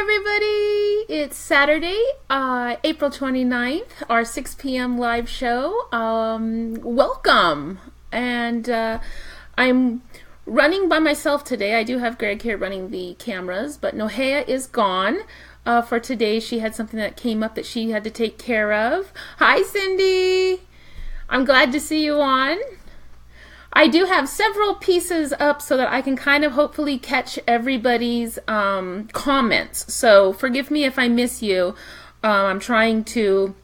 everybody. It's Saturday, April 29th, our 6 p.m. live show. Welcome. And I'm running by myself today. I do have Greg here running the cameras, but Nohea is gone for today. She had something that came up that she had to take care of. Hi, Cindy. I'm glad to see you on. I do have several pieces up so that I can kind of hopefully catch everybody's comments. So forgive me if I miss you. I'm trying to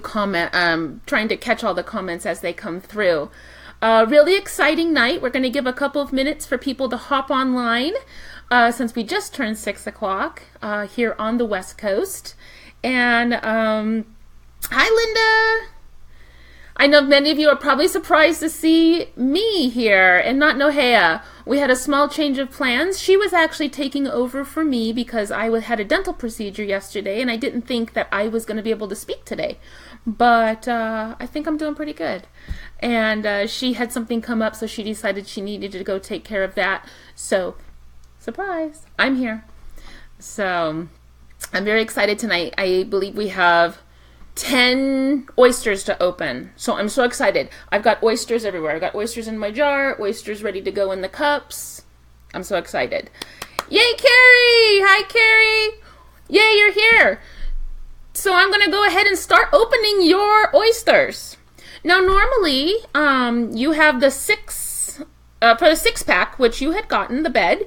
comment. I'm trying to catch all the comments as they come through. Really exciting night. We're going to give a couple of minutes for people to hop online since we just turned 6 o'clock here on the West Coast. And hi, Linda. I know many of you are probably surprised to see me here and not Nohea. We had a small change of plans. She was actually taking over for me because I had a dental procedure yesterday and I didn't think that I was going to be able to speak today. But I think I'm doing pretty good. And she had something come up, so she decided she needed to go take care of that. So, surprise, I'm here. So, I'm very excited tonight. I believe we have 10 oysters to open. So I'm so excited. I've got oysters everywhere. I've got oysters in my jar, oysters ready to go in the cups. I'm so excited. Yay, Carrie! Hi, Carrie! Yay, you're here! So I'm going to go ahead and start opening your oysters. Now, normally, you have the for the 6-pack, which you had gotten, the bed.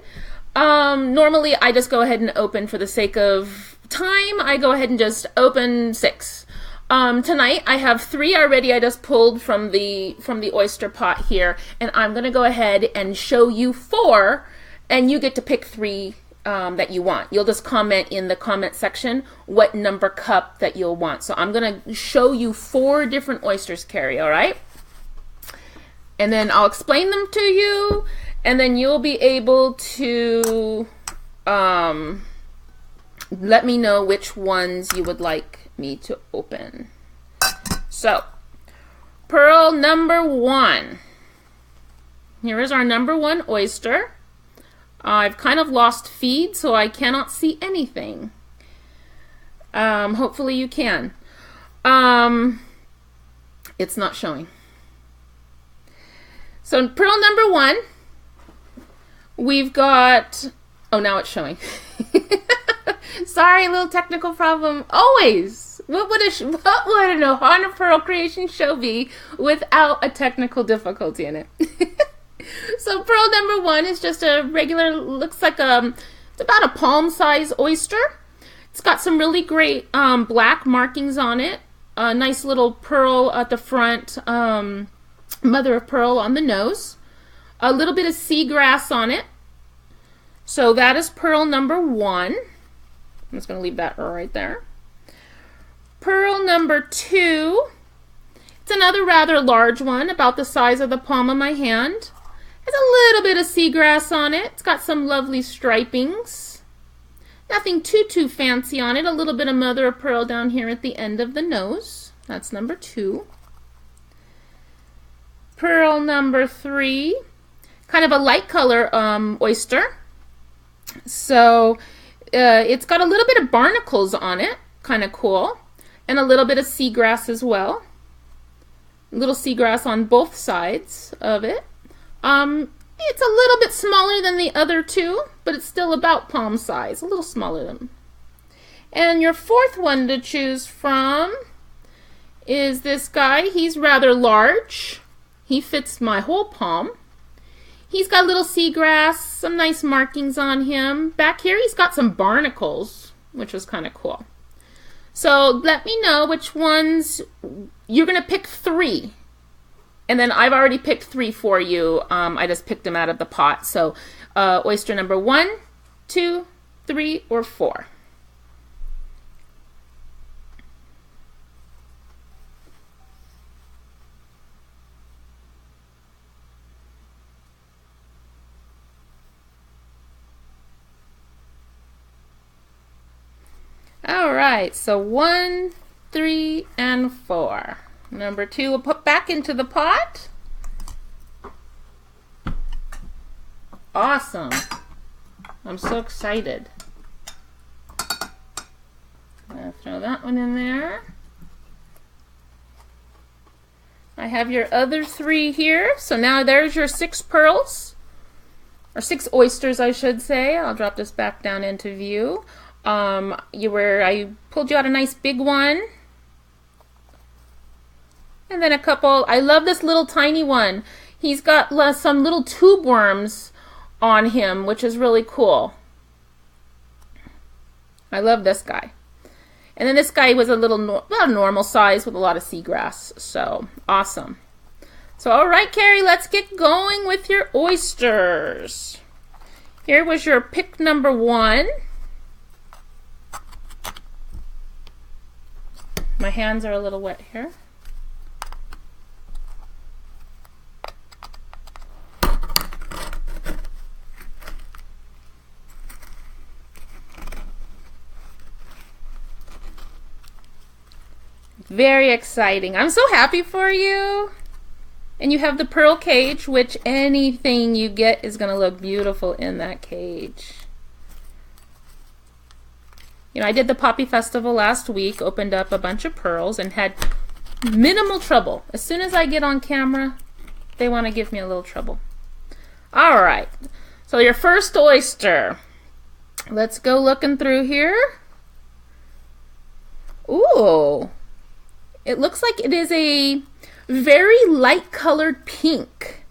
Normally, I just go ahead and open for the sake of time. I go ahead and just open 6. Tonight I have 3 already. I just pulled from the oyster pot here, and I'm gonna go ahead and show you 4, and you get to pick 3 that you want. You'll just comment in the comment section what number cup that you'll want. So I'm gonna show you 4 different oysters, Carrie. All right, and then I'll explain them to you, and then you'll be able to let me know which ones you would like me to open. So, pearl number 1. Here is our number 1 oyster. I've kind of lost feed, so I cannot see anything. Hopefully you can. It's not showing. So, pearl number 1, we've got... Oh, now it's showing. Sorry, little technical problem. Always. What would an Ohana Pearl Creation show be without a technical difficulty in it? So pearl number 1 is just a regular, looks like it's about a palm-sized oyster. It's got some really great black markings on it. A nice little pearl at the front, mother of pearl on the nose. A little bit of seagrass on it. So that is pearl number 1. I'm just going to leave that right there. Pearl number 2. It's another rather large one, about the size of the palm of my hand. Has a little bit of seagrass on it. It's got some lovely stripings. Nothing too fancy on it. A little bit of mother of pearl down here at the end of the nose. That's number 2. Pearl number 3. Kind of a light color oyster. So... it's got a little bit of barnacles on it, kind of cool, and a little bit of seagrass as well. A little seagrass on both sides of it. It's a little bit smaller than the other 2, but it's still about palm size, a little smaller than. And your 4th one to choose from is this guy. He's rather large. He fits my whole palm. He's got a little seagrass, some nice markings on him. Back here, he's got some barnacles, which was kind of cool. So let me know which ones. You're going to pick 3. And then I've already picked 3 for you. I just picked them out of the pot. So oyster number 1, 2, 3, or 4. All right, so 1, 3, and 4. Number 2 we'll put back into the pot. Awesome. I'm so excited. I'm gonna throw that one in there. I have your other 3 here. So now there's your 6 pearls. Or 6 oysters, I should say. I'll drop this back down into view. I pulled you out a nice big one. And then a couple. I love this little tiny one. He's got some little tube worms on him, which is really cool. I love this guy. And then this guy was a little normal size with a lot of seagrass. So, awesome. So, all right, Carrie, let's get going with your oysters. Here was your pick number 1. My hands are a little wet here. Very exciting. I'm so happy for you. And you have the pearl cage, which anything you get is going to look beautiful in that cage. You know, I did the Poppy Festival last week, opened up a bunch of pearls, and had minimal trouble. As soon as I get on camera, they want to give me a little trouble. All right. So your first oyster. Let's go looking through here. Ooh. It looks like it is a very light colored pink.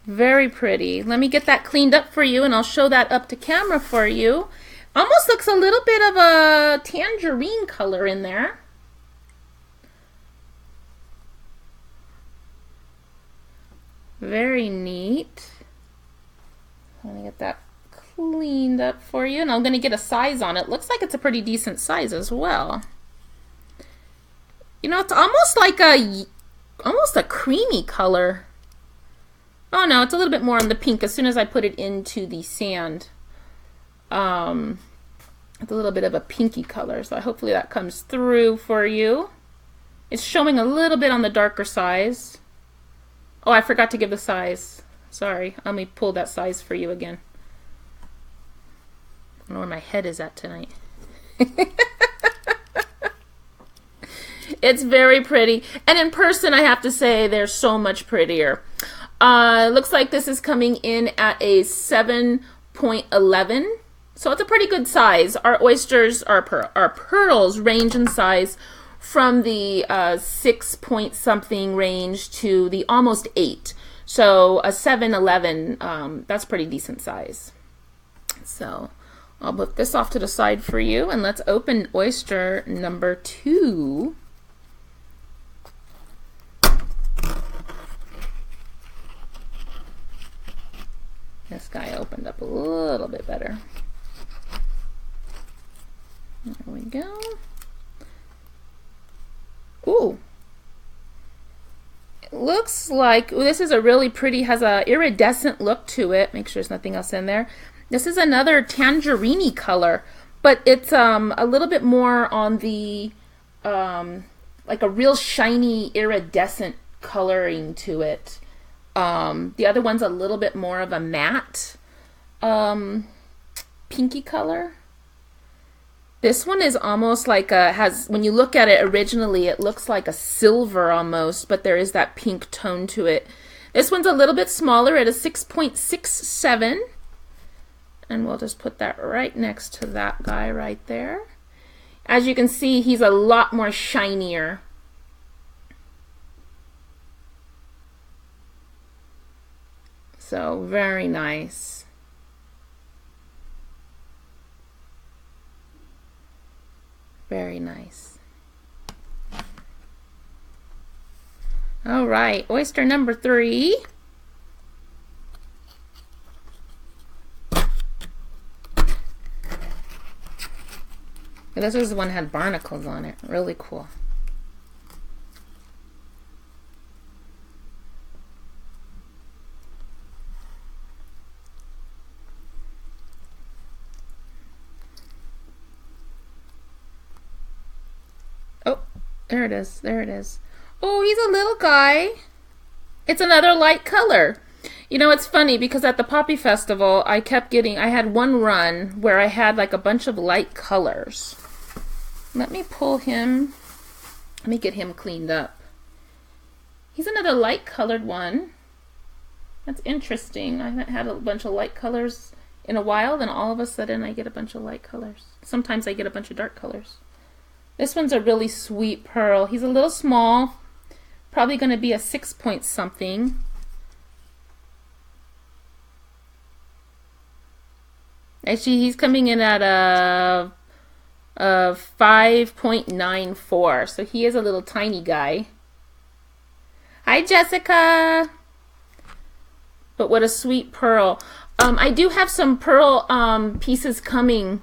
Very pretty. Let me get that cleaned up for you and I'll show that up to camera for you. Almost looks a little bit of a tangerine color in there. Very neat. I'm going to get that cleaned up for you and I'm going to get a size on it. Looks like it's a pretty decent size as well. You know, it's almost like almost a creamy color. Oh no, it's a little bit more on the pink as soon as I put it into the sand. It's a little bit of a pinky color, so hopefully that comes through for you. It's showing a little bit on the darker size. Oh, I forgot to give the size. Sorry, let me pull that size for you again. I don't know where my head is at tonight. It's very pretty. And in person, I have to say, they're so much prettier. Looks like this is coming in at a 7.11. So it's a pretty good size. Our oysters, our pearls range in size from the 6 point something range to the almost 8. So a 7.11, that's pretty decent size. So I'll put this off to the side for you and let's open oyster number 2. This guy opened up a little bit better. There we go. Ooh. It looks like, ooh, this is a really pretty, has a iridescent look to it. Make sure there's nothing else in there. This is another tangerine-y color, but it's a little bit more on the, like a real shiny iridescent coloring to it. The other one's a little bit more of a matte pinky color. This one is almost like when you look at it originally, it looks like a silver almost, but there is that pink tone to it. This one's a little bit smaller at a 6.67. And we'll just put that right next to that guy right there. As you can see, he's a lot more shinier. So, very nice. Very nice. All right, oyster number 3. This was the one that had barnacles on it. Really cool. Oh, there it is. There it is. Oh, he's a little guy. It's another light color. You know, it's funny because at the Poppy Festival, I had one run where I had like a bunch of light colors. Let me pull him. Let me get him cleaned up. He's another light colored one. That's interesting. I haven't had a bunch of light colors in a while, then all of a sudden I get a bunch of light colors. Sometimes I get a bunch of dark colors. This one's a really sweet pearl. He's a little small. Probably going to be a 6 point something. Actually, he's coming in at a 5.94. So he is a little tiny guy. Hi, Jessica. But what a sweet pearl. I do have some pearl pieces coming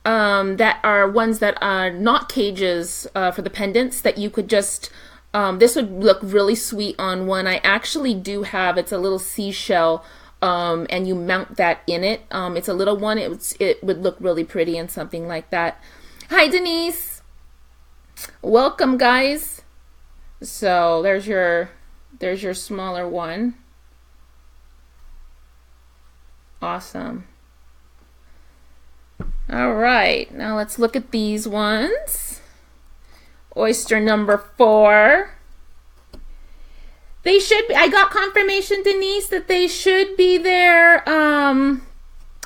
that are ones that are not cages for the pendants that you could just, this would look really sweet on one. I actually do have, it's a little seashell, and you mount that in it. It's a little one. It would look really pretty in something like that. Hi, Denise. Welcome, guys. So there's your smaller one. Awesome. All right, now let's look at these ones. Oyster number 4. They should be, I got confirmation, Denise, that they should be there.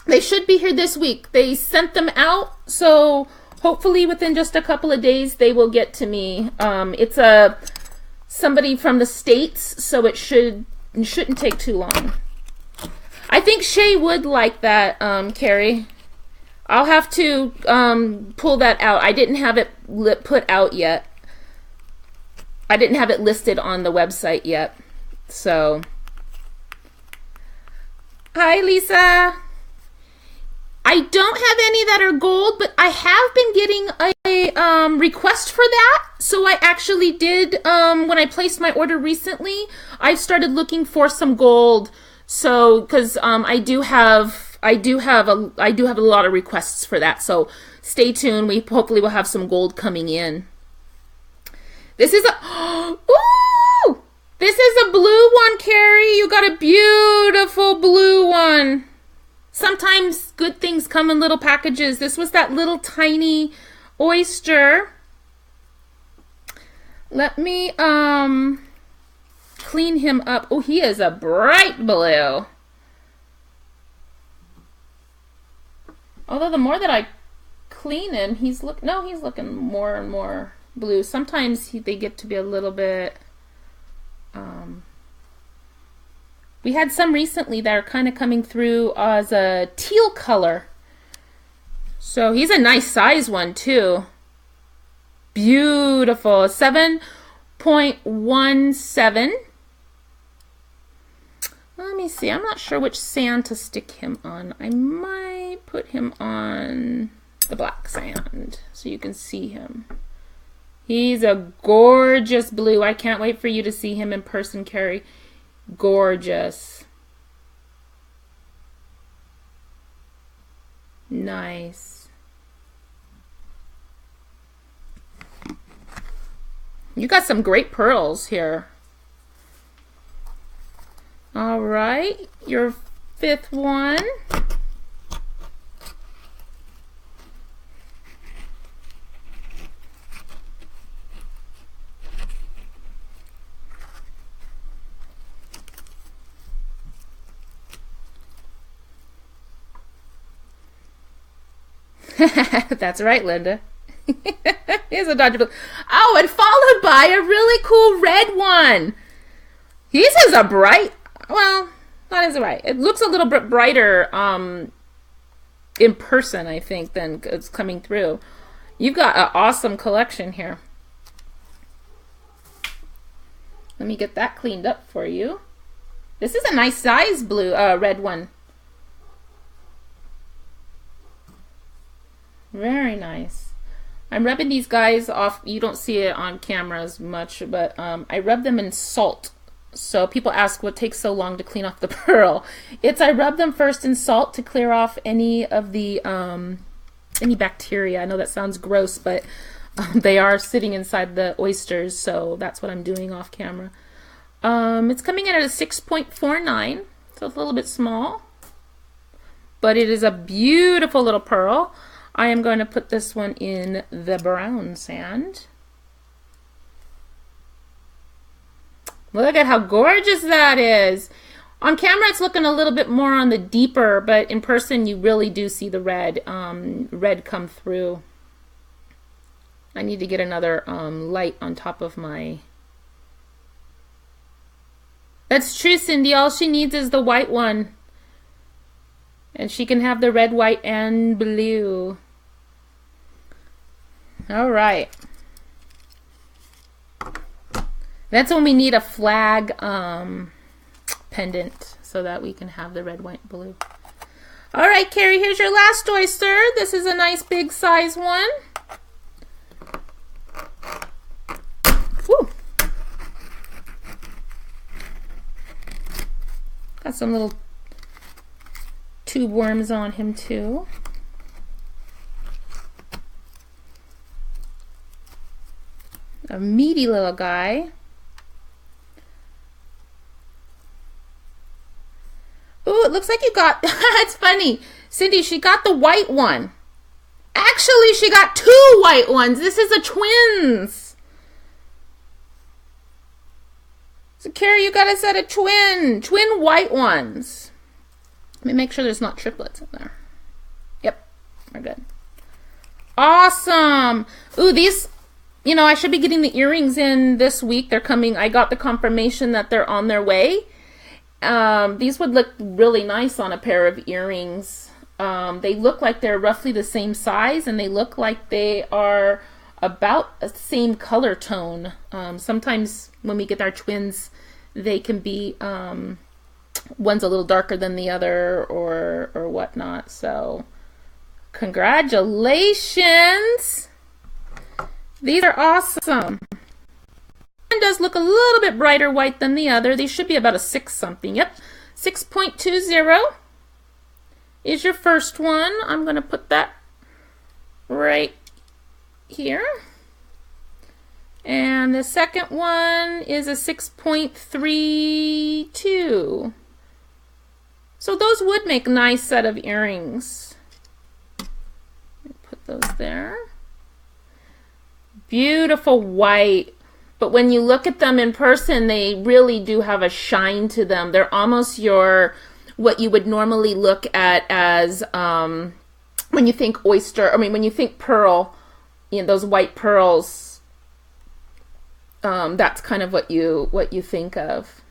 They should be here this week. They sent them out, so hopefully within just a couple of days they will get to me. It's somebody from the States, so it shouldn't take too long. I think Shay would like that, Carrie. I'll have to pull that out. I didn't have it put out yet. I didn't have it listed on the website yet. So, hi, Lisa. I don't have any that are gold, but I have been getting a request for that. So I actually did, when I placed my order recently, I started looking for some gold. So, because I do have a lot of requests for that. So stay tuned. We hopefully will have some gold coming in. This is a ooh! This is a blue one, Carrie. You got a beautiful blue one. Sometimes good things come in little packages. This was that little tiny oyster. Let me clean him up. Oh, he is a bright blue. Although the more that I clean him, he's looking more and more blue. Sometimes they get to be a little bit. We had some recently that are kind of coming through as a teal color. So he's a nice size one too. Beautiful. 7.17. Let me see. I'm not sure which sand to stick him on. I might put him on the black sand so you can see him. He's a gorgeous blue. I can't wait for you to see him in person, Carrie. Gorgeous. Nice. You got some great pearls here. All right, your 5th one. That's right, Linda. Here's a Dodger blue. Oh, and followed by a really cool red one. His is a bright, well, not as bright. It looks a little bit brighter in person, I think, than it's coming through. You've got an awesome collection here. Let me get that cleaned up for you. This is a nice size blue, red one. Very nice. I'm rubbing these guys off. You don't see it on camera as much, but I rub them in salt. So people ask what takes so long to clean off the pearl. I rub them first in salt to clear off any of the any bacteria. I know that sounds gross, but they are sitting inside the oysters, so that's what I'm doing off camera. It's coming in at a 6.49, so it's a little bit small, but it is a beautiful little pearl. I am going to put this one in the brown sand. Look at how gorgeous that is. On camera, it's looking a little bit more on the deeper, but in person, you really do see the red come through. I need to get another light on top of my... That's true, Cindy. All she needs is the white one. And she can have the red, white, and blue. All right. That's when we need a flag pendant so that we can have the red, white, and blue. All right, Carrie, here's your last oyster. This is a nice big size one. Woo. Got some little tube worms on him too. A meaty little guy. Ooh, it looks like you got, it's funny. Cindy, she got the white one. Actually, she got two white ones. This is a twins. So, Carrie, you got a set of twin white ones. Let me make sure there's not triplets in there. Yep, we're good. Awesome. Ooh, these, you know, I should be getting the earrings in this week. They're coming. I got the confirmation that they're on their way. These would look really nice on a pair of earrings. They look like they're roughly the same size, and they look like they are about the same color tone. Sometimes when we get our twins, they can be, one's a little darker than the other or whatnot. So congratulations. These are awesome. One does look a little bit brighter white than the other. These should be about a 6 something. Yep, 6.20 is your first one. I'm going to put that right here. And the second one is a 6.32. So those would make a nice set of earrings. Put those there. Beautiful white. But when you look at them in person, they really do have a shine to them. They're almost what you would normally look at as when you think oyster. I mean, when you think pearl, you know, those white pearls. That's kind of what you think of.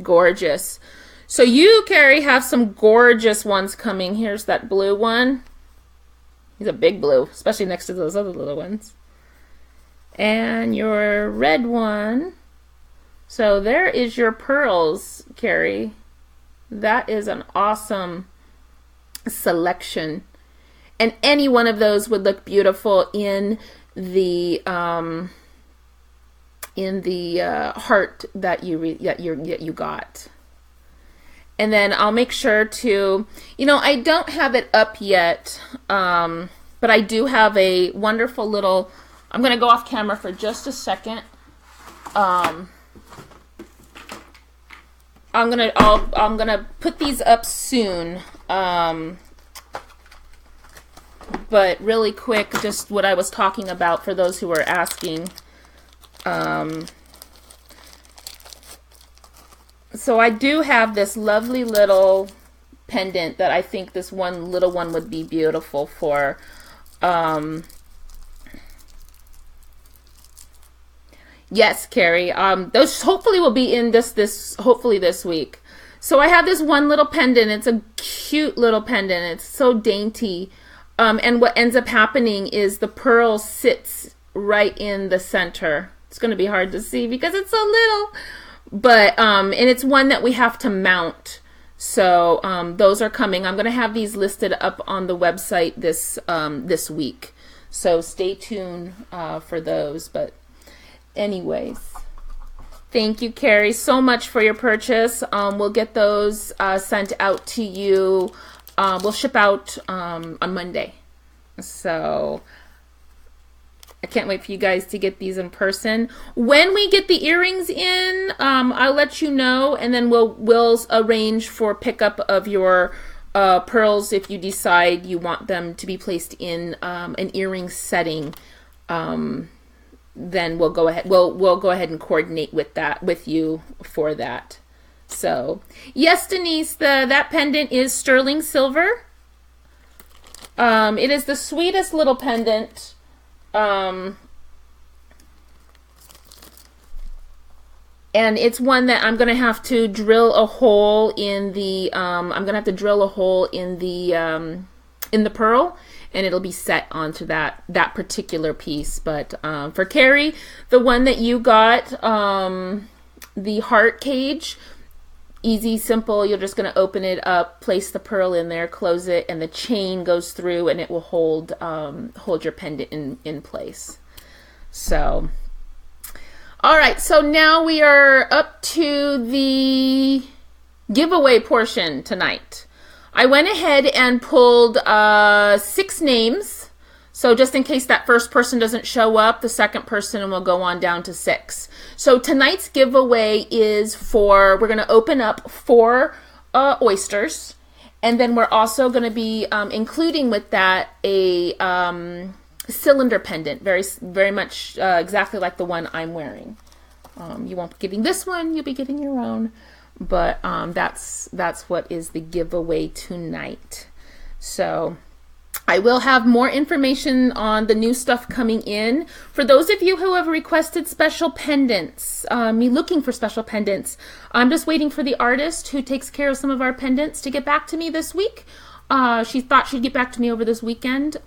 Gorgeous. So you, Carrie, have some gorgeous ones coming. Here's that blue one. He's a big blue, especially next to those other little ones. And your red one. So there is your pearls, Carrie. That is an awesome selection. And any one of those would look beautiful in the heart that you got. And then I'll make sure to, you know, I don't have it up yet, but I do have a wonderful little. I'm going to go off camera for just a second. I'm gonna put these up soon. But really quick, just what I was talking about for those who were asking. So I do have this lovely little pendant that I think this one little one would be beautiful for. Yes, Carrie. Those hopefully will be in hopefully this week. So I have this one little pendant. It's a cute little pendant. It's so dainty. And what ends up happening is the pearl sits right in the center. It's going to be hard to see because it's so little. But, and it's one that we have to mount. So those are coming. I'm going to have these listed up on the website this week. So stay tuned for those. But anyways, thank you, Carrie, so much for your purchase. We'll get those sent out to you. We'll ship out on Monday. So I can't wait for you guys to get these in person. When we get the earrings in, I'll let you know, and then we'll arrange for pickup of your pearls if you decide you want them to be placed in an earring setting. Then we'll go ahead. We'll go ahead and coordinate with you for that. So yes, Denise, that pendant is sterling silver. It is the sweetest little pendant. And it's one that I'm gonna have to drill a hole in the. I'm gonna have to drill a hole in the pearl, and it'll be set onto that particular piece. But for Carrie, the one that you got, the heart cage, easy, simple. You're just gonna open it up, place the pearl in there, close it, and the chain goes through, and it will hold your pendant in place. So. All right, so now we are up to the giveaway portion tonight. I went ahead and pulled 6 names. So just in case that first person doesn't show up, the second person will go on down to 6. So tonight's giveaway is we're going to open up 4 oysters. And then we're also going to be including with that a cylinder pendant, very much exactly like the one I'm wearing. You won't be getting this one, you'll be getting your own, but that's what is the giveaway tonight. So I will have more information on the new stuff coming in. For those of you who have requested special pendants, me looking for special pendants, I'm just waiting for the artist who takes care of some of our pendants to get back to me this week. She thought she'd get back to me over this weekend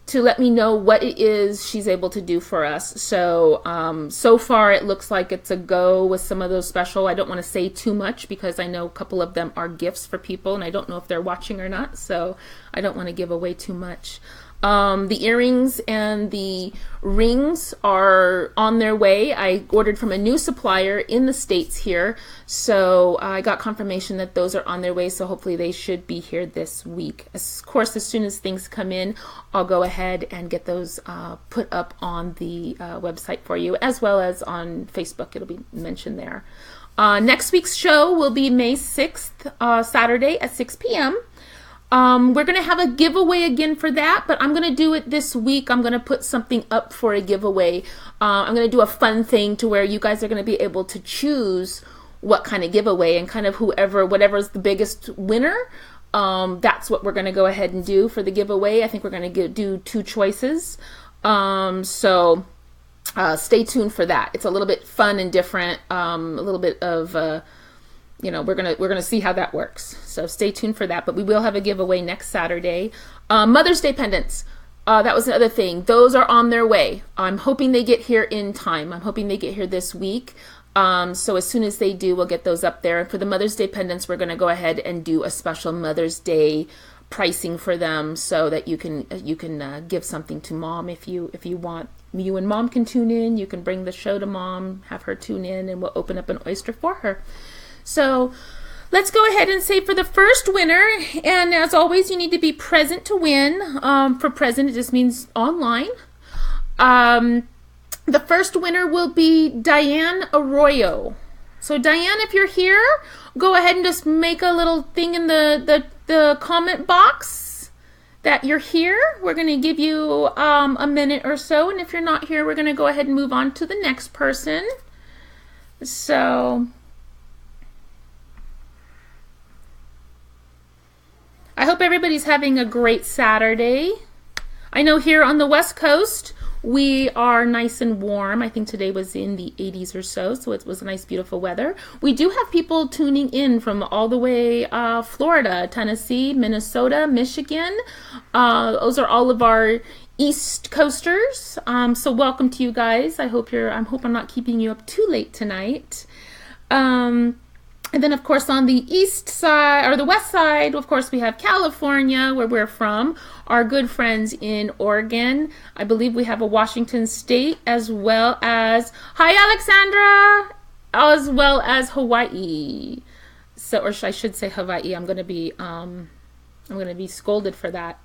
to let me know what it is she's able to do for us. So, so far it looks like it's a go with some of those special. I don't want to say too much because I know a couple of them are gifts for people and I don't know if they're watching or not. So I don't want to give away too much. The earrings and the rings are on their way. I ordered from a new supplier in the States here. So I got confirmation that those are on their way. So hopefully they should be here this week. Of course, as soon as things come in, I'll go ahead and get those put up on the website for you, as well as on Facebook. It'll be mentioned there. Next week's show will be May 6th, Saturday at 6 p.m. We're going to have a giveaway again for that, but I'm going to do it this week. I'm going to put something up for a giveaway. I'm going to do a fun thing to where you guys are going to be able to choose what kind of giveaway, and kind of whatever's the biggest winner, that's what we're going to go ahead and do for the giveaway. I think we're going to do 2 choices. So stay tuned for that. It's a little bit fun and different, a little bit of we're gonna see how that works. So stay tuned for that. But we will have a giveaway next Saturday. Mother's Day pendants. That was another thing. Those are on their way. I'm hoping they get here in time. I'm hoping they get here this week. So as soon as they do, we'll get those up there. And for the Mother's Day pendants, we're gonna go ahead and do a special Mother's Day pricing for them, so that you can give something to Mom if you want. You and Mom can tune in. You can bring the show to Mom, have her tune in, and we'll open up an oyster for her. So let's go ahead and say for the first winner, and as always, you need to be present to win. For present, it just means online. The first winner will be Diane Arroyo. So Diane, if you're here, go ahead and just make a little thing in the comment box that you're here. We're going to give you a minute or so, and if you're not here, we're going to go ahead and move on to the next person. So I hope everybody's having a great Saturday. I know here on the West Coast, we are nice and warm. I think today was in the 80s or so it was a nice, beautiful weather. We do have people tuning in from all the way Florida, Tennessee, Minnesota, Michigan. Those are all of our East Coasters. So welcome to you guys. I hope I'm not keeping you up too late tonight. And then, of course, on the east side, or the west side, of course, we have California, where we're from, our good friends in Oregon. I believe we have a Washington State, as well as, hi, Alexandra, as well as Hawaii. So, or I should say Hawaii. I'm going to be scolded for that.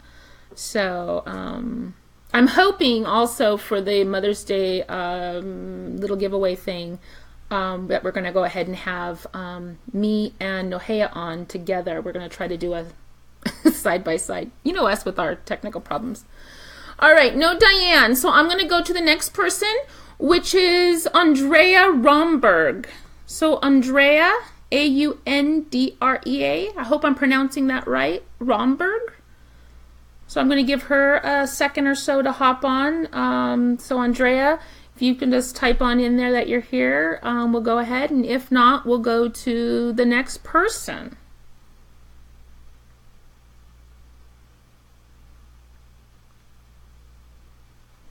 So, I'm hoping also for the Mother's Day little giveaway thing, that we're going to go ahead and have me and Nohea on together. We're going to try to do side by side. You know us with our technical problems. All right, no Diane. So I'm going to go to the next person, which is Andrea Romberg. So Andrea, Aundrea. I hope I'm pronouncing that right. Romberg. So I'm going to give her a second or so to hop on. So Andrea, if you can just type on in there that you're here, we'll go ahead. And if not, we'll go to the next person.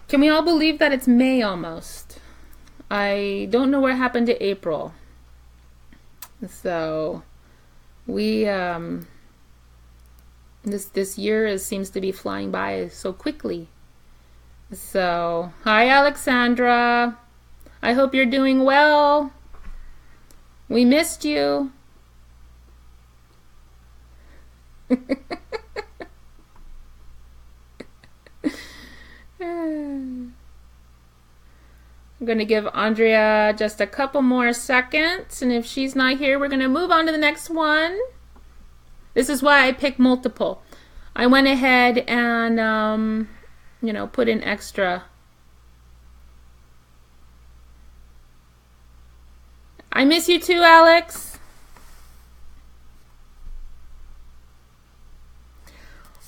Can we all believe that it's May almost? I don't know what happened to April. So we this year seems to be flying by so quickly. So hi Alexandra. I hope you're doing well. We missed you. I'm going to give Andrea just a couple more seconds, and if she's not here, we're going to move on to the next one. This is why I picked multiple. I went ahead and, put in extra. I miss you too, Alex.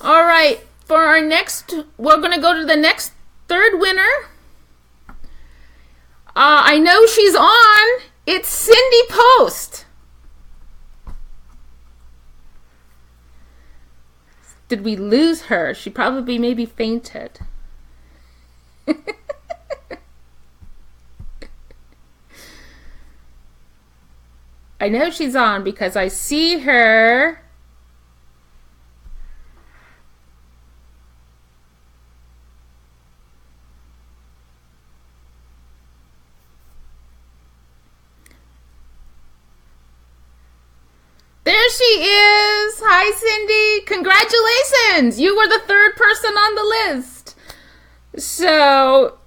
All right, for our next, we're going to go to the next third winner. I know she's on. It's Cindy Post. Did we lose her? She probably maybe fainted. I know she's on because I see her. There she is. Hi, Cindy. Congratulations. You were the third person on the list. So,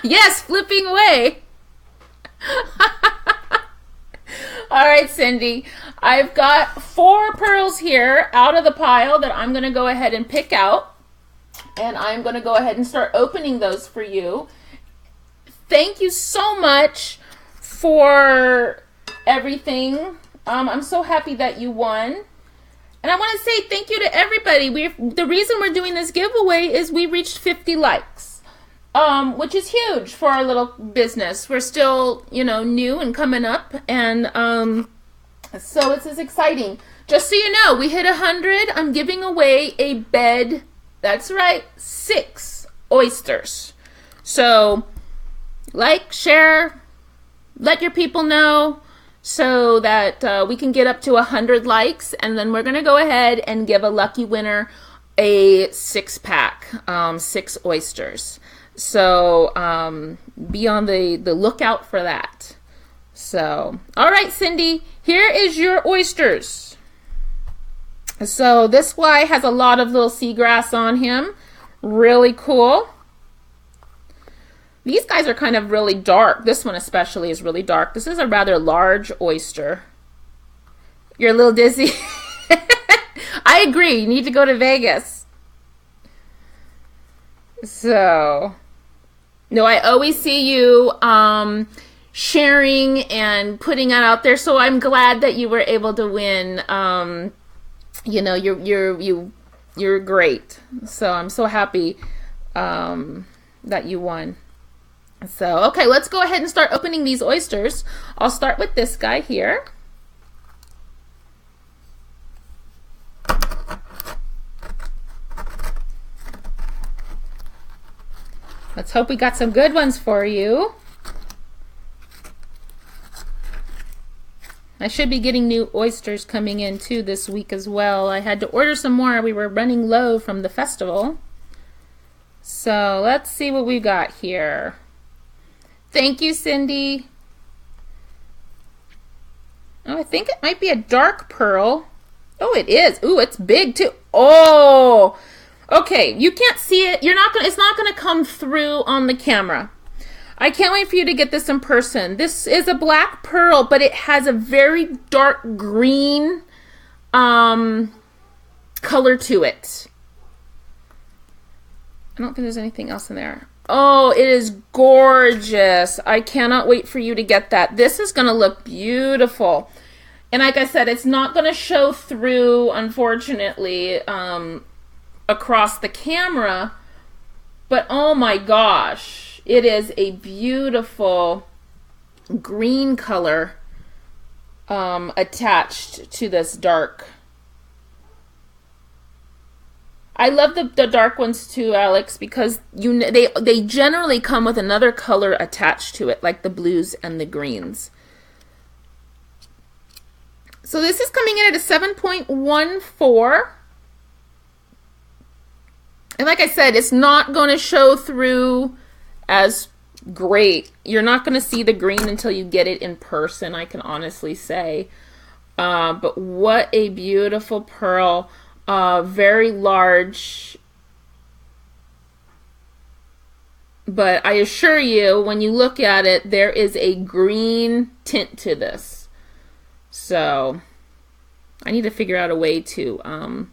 yes, flipping away. All right, Cindy. I've got 4 pearls here out of the pile that I'm going to go ahead and pick out. And I'm going to go ahead and start opening those for you. Thank you so much for everything. I'm so happy that you won. And I want to say thank you to everybody. The reason we're doing this giveaway is we reached 50 likes, which is huge for our little business. We're still, new and coming up. And so it's exciting. Just so you know, we hit 100. I'm giving away a bed. That's right, 6 oysters. So like, share, let your people know, so that we can get up to 100 likes, and then we're going to go ahead and give a lucky winner a 6-pack, 6 oysters. So be on the lookout for that. So, all right, Cindy, here is your oysters. So this Y has a lot of little seagrass on him. Really cool. These guys are kind of really dark. This one especially is really dark. This is a rather large oyster. You're a little dizzy? I agree. You need to go to Vegas. So, no, I always see you sharing and putting it out there. So I'm glad that you were able to win. You're great. So I'm so happy that you won. So, okay, let's go ahead and start opening these oysters. I'll start with this guy here. Let's hope we got some good ones for you. I should be getting new oysters coming in too this week as well. I had to order some more. We were running low from the festival. So let's see what we got here. Thank you, Cindy. Oh, I think it might be a dark pearl. Oh, it is. Ooh, it's big too. Oh, okay. You can't see it. It's not gonna come through on the camera. I can't wait for you to get this in person. This is a black pearl, but it has a very dark green color to it. I don't think there's anything else in there. Oh, it is gorgeous. I cannot wait for you to get that. This is going to look beautiful. And like I said, it's not going to show through, unfortunately, across the camera. But oh my gosh, it is a beautiful green color attached to this dark. I love the dark ones too, Alex, because they generally come with another color attached to it, like the blues and the greens. So this is coming in at a 7.14. And like I said, it's not going to show through as great. You're not going to see the green until you get it in person, I can honestly say. But what a beautiful pearl. Very large, but I assure you, when you look at it, there is a green tint to this. So I need to figure out a way to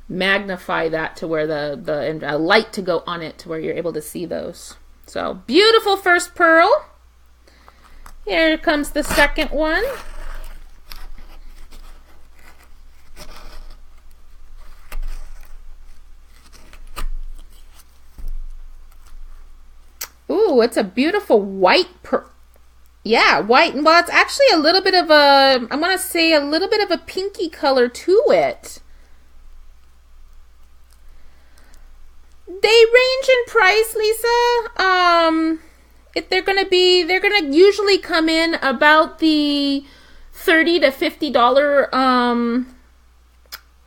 magnify that to where the light to go on it to where you're able to see those. So beautiful first pearl. Here comes the second one. Ooh, it's a beautiful white pearl. Yeah, white. Well, it's actually a little bit of a, I'm going to say a little bit of a pinky color to it. They range in price, Lisa. If they're going to usually come in about the $30 to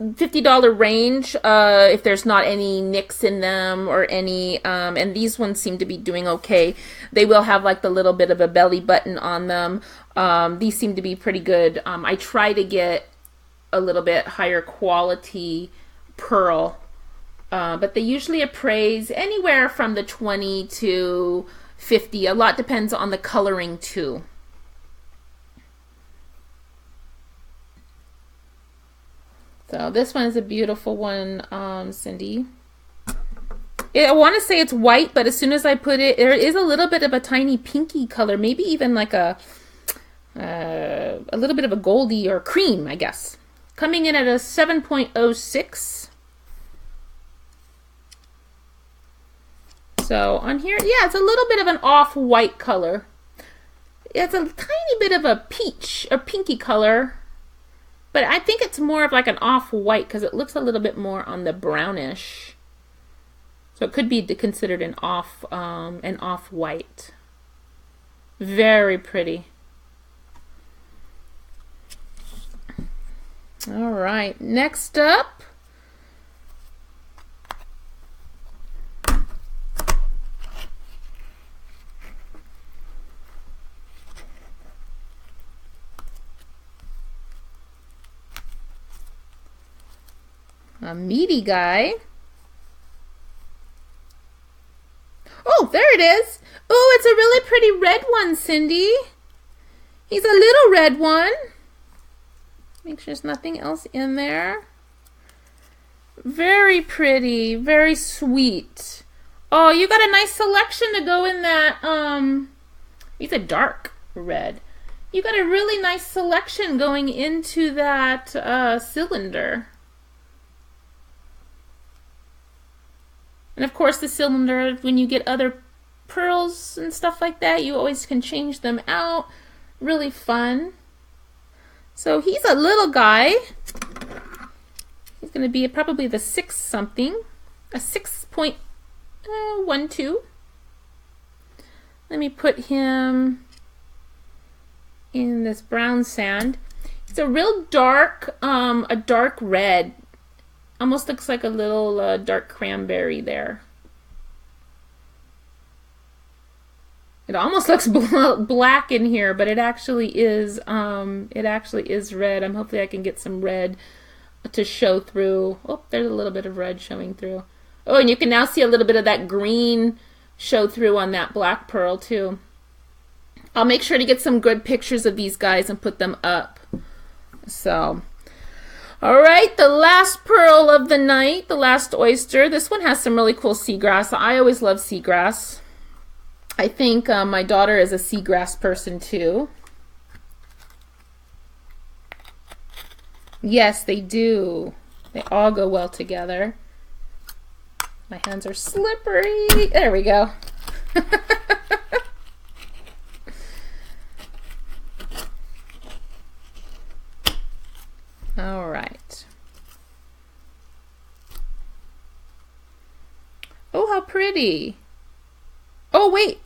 $50 range, if there's not any nicks in them or any, and these ones seem to be doing okay. They will have like the little bit of a belly button on them. These seem to be pretty good. I try to get a little bit higher quality pearl, but they usually appraise anywhere from the 20 to 50. A lot depends on the coloring too. So this one is a beautiful one, Cindy. I want to say it's white, but as soon as I put it, there is a little bit of a tiny pinky color, maybe even like a little bit of a goldy or cream, I guess. Coming in at a 7.06. So on here, yeah, it's a little bit of an off-white color. It's a tiny bit of a peach or pinky color. But I think it's more of like an off-white because it looks a little bit more on the brownish. So it could be considered an off-white. Very pretty. All right, next up. A meaty guy. Oh, there it is. Oh, it's a really pretty red one, Cindy. He's a little red one. Make sure there's nothing else in there. Very pretty, very sweet. Oh, you got a nice selection to go in that, he's a dark red. You got a really nice selection going into that cylinder. And of course the cylinder, when you get other pearls and stuff like that, you always can change them out. Really fun. So he's a little guy. He's going to be probably the 6 something. A 6.12. Let me put him in this brown sand. It's a real dark, a dark red. Almost looks like a little dark cranberry there. It almost looks black in here, but it actually is red. Hopefully I can get some red to show through. Oh, there's a little bit of red showing through. Oh, and you can now see a little bit of that green show through on that black pearl too. I'll make sure to get some good pictures of these guys and put them up. So, All right, the last pearl of the night, the last oyster. This one has some really cool seagrass. I always love seagrass. I think my daughter is a seagrass person too. Yes, they do. They all go well together. My hands are slippery. There we go. All right. Oh, how pretty. Oh, wait.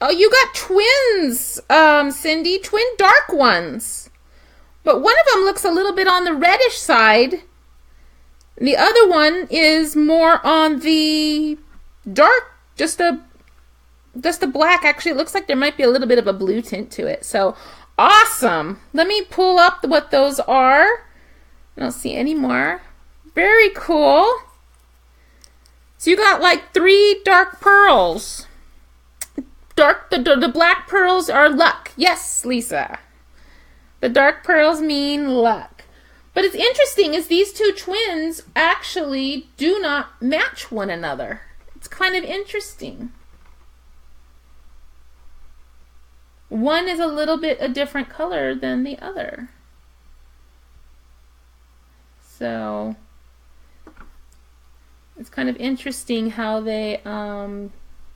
Oh, you got twins, Cindy. Twin dark ones. But one of them looks a little bit on the reddish side. The other one is more on the dark, just a black. Actually, it looks like there might be a little bit of a blue tint to it. So, awesome. Let me pull up what those are. I don't see any more. Very cool. So you got like 3 dark pearls. The black pearls are luck. Yes, Lisa. The dark pearls mean luck. But it's interesting is these 2 twins actually do not match one another. It's kind of interesting. One is a little bit a different color than the other. So it's kind of interesting how they,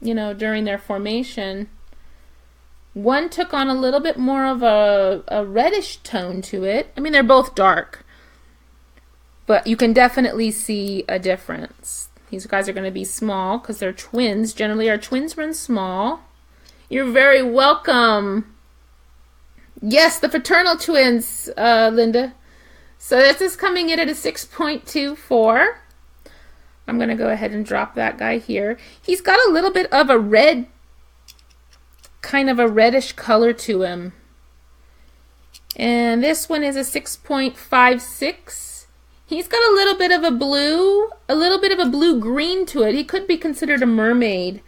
during their formation, one took on a little bit more of a reddish tone to it. I mean, they're both dark, but you can definitely see a difference. These guys are going to be small because they're twins. Generally, our twins run small. You're very welcome. Yes, the fraternal twins, Linda. So this is coming in at a 6.24. I'm going to go ahead and drop that guy here. He's got a little bit of a red, kind of a reddish color to him. And this one is a 6.56. He's got a little bit of a blue-green to it. He could be considered a mermaid.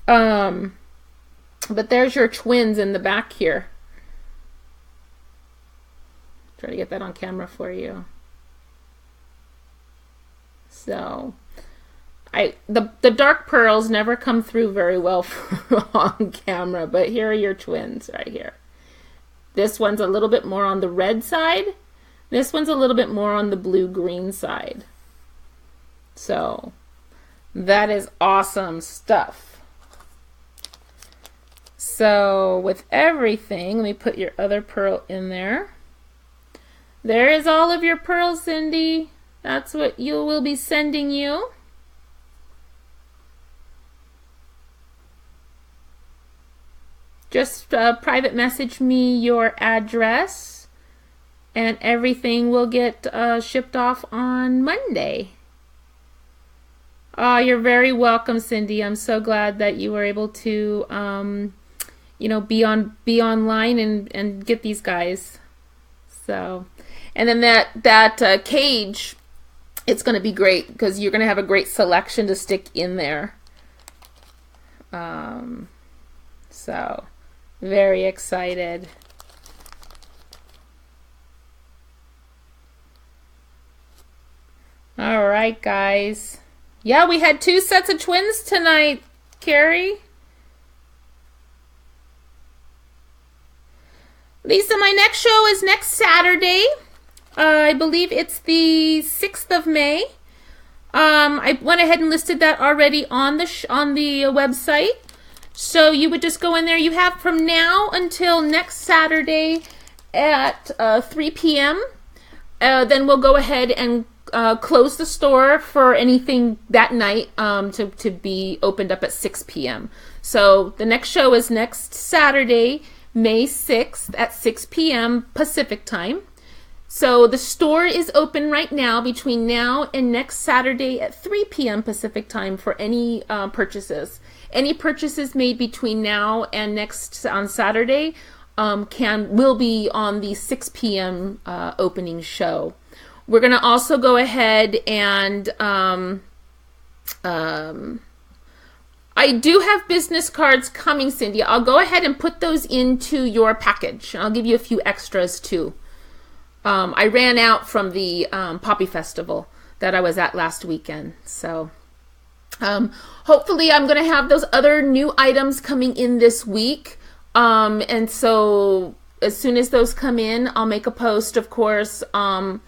But there's your twins in the back here. Try to get that on camera for you. So, the dark pearls never come through very well on camera, but here are your twins right here. This one's a little bit more on the red side. This one's a little bit more on the blue-green side. So, that is awesome stuff. So, with everything, let me put your other pearl in there. There is all of your pearls, Cindy. That's what you will be sending you. Just private message me your address and everything will get shipped off on Monday. Oh, you're very welcome, Cindy. I'm so glad that you were able to be online and get these guys. So, and then that cage, it's going to be great because you're going to have a great selection to stick in there. So, very excited. All right, guys. Yeah, we had 2 sets of twins tonight, Carrie. Lisa, my next show is next Saturday. I believe it's the 6th of May. I went ahead and listed that already on the website. So you would just go in there. You have from now until next Saturday at 3 p.m. Then we'll go ahead and close the store for anything that night to be opened up at 6 p.m. So the next show is next Saturday, May 6th at 6 p.m. Pacific time. So the store is open right now between now and next Saturday at 3 p.m. Pacific time for any purchases. Any purchases made between now and next on Saturday will be on the 6 p.m. Opening show. We're going to also go ahead and I do have business cards coming, Cindy. I'll go ahead and put those into your package. I'll give you a few extras too. I ran out from the Poppy Festival that I was at last weekend. So hopefully I'm going to have those other new items coming in this week. And so as soon as those come in, I'll make a post, of course, on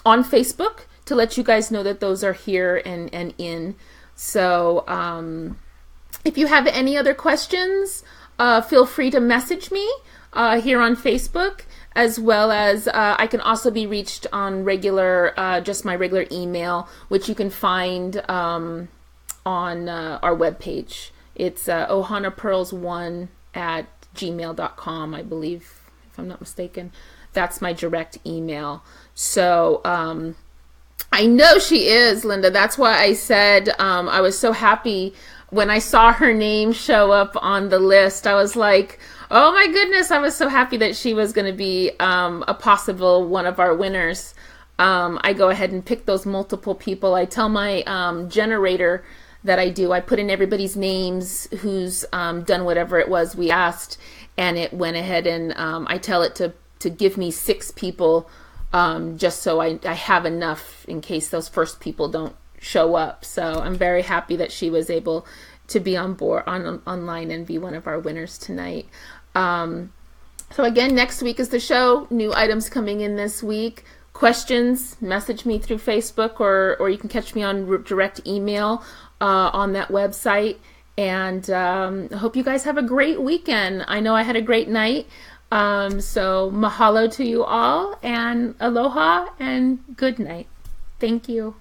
Facebook to let you guys know that those are here and in. So if you have any other questions, feel free to message me here on Facebook, as well as I can also be reached on just my regular email, which you can find on our webpage. It's ohanapearls1@gmail.com, I believe, if I'm not mistaken. That's my direct email. So I know she is, Linda. That's why I said I was so happy when I saw her name show up on the list. I was like, oh my goodness, I was so happy that she was going to be a possible one of our winners. I go ahead and pick those multiple people. I tell my generator that I do, I put in everybody's names who's done whatever it was we asked, and it went ahead and I tell it to give me 6 people, just so I have enough in case those first people don't show up. So I'm very happy that she was able to be on board online and be one of our winners tonight. So again, next week is the show. New items coming in this week. Questions, message me through Facebook, or you can catch me on direct email on that website. And I hope you guys have a great weekend. I know I had a great night. So mahalo to you all, and aloha and good night. Thank you.